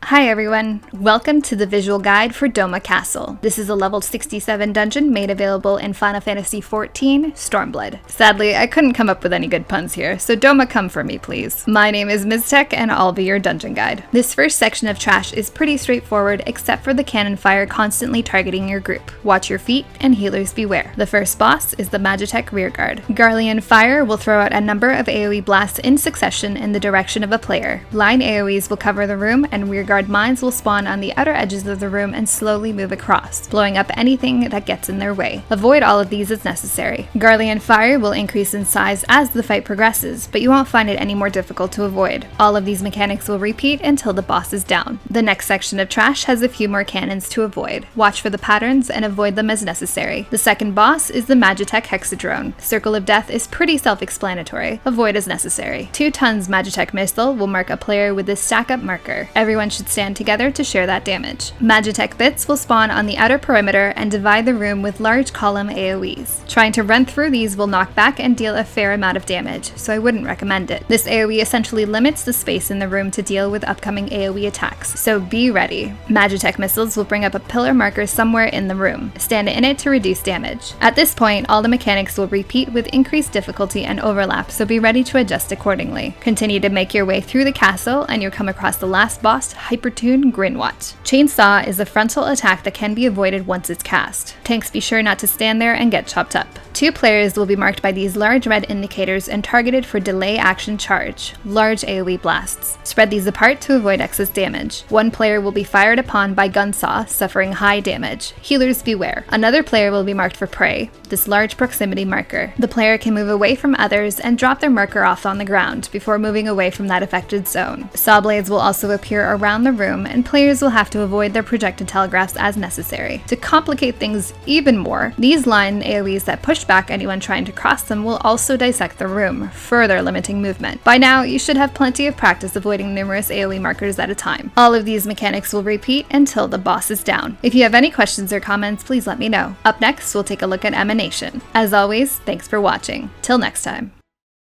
Hi everyone, welcome to the visual guide for Doma Castle. This is a level 67 dungeon made available in Final Fantasy XIV Stormblood. Sadly, I couldn't come up with any good puns here, so Doma come for me please. My name is Miztech and I'll be your dungeon guide. This first section of trash is pretty straightforward except for the cannon fire constantly targeting your group. Watch your feet and healers beware. The first boss is the Magitech Rearguard. Garlean Fire will throw out a number of AoE blasts in succession in the direction of a player. Line AoEs will cover the room and rearguard mines will spawn on the outer edges of the room and slowly move across, blowing up anything that gets in their way. Avoid all of these as necessary. Garlean Fire will increase in size as the fight progresses, but you won't find it any more difficult to avoid. All of these mechanics will repeat until the boss is down. The next section of trash has a few more cannons to avoid. Watch for the patterns and avoid them as necessary. The second boss is the Magitech Hexadrone. Circle of Death is pretty self-explanatory. Avoid as necessary. 2 tons Magitech Missile will mark a player with this stack-up marker. Everyone should stand together to share that damage. Magitech Bits will spawn on the outer perimeter and divide the room with large column AoEs. Trying to run through these will knock back and deal a fair amount of damage, so I wouldn't recommend it. This AoE essentially limits the space in the room to deal with upcoming AoE attacks, so be ready. Magitech Missiles will bring up a pillar marker somewhere in the room. Stand in it to reduce damage. At this point, all the mechanics will repeat with increased difficulty and overlap, so be ready to adjust accordingly. Continue to make your way through the castle and you'll come across the last boss, Hypertoon Grinwat. Chainsaw is a frontal attack that can be avoided once it's cast. Tanks be sure not to stand there and get chopped up. 2 players will be marked by these large red indicators and targeted for delay action charge, large AoE blasts. Spread these apart to avoid excess damage. 1 player will be fired upon by gunsaw, suffering high damage. Healers beware. Another player will be marked for prey, this large proximity marker. The player can move away from others and drop their marker off on the ground before moving away from that affected zone. Saw blades will also appear around the room and players will have to avoid their projected telegraphs as necessary. To complicate things even more, these line AoEs that push back anyone trying to cross them will also dissect the room, further limiting movement. By now, you should have plenty of practice avoiding numerous AoE markers at a time. All of these mechanics will repeat until the boss is down. If you have any questions or comments, please let me know. Up next, we'll take a look at Emanation. As always, thanks for watching. Till next time.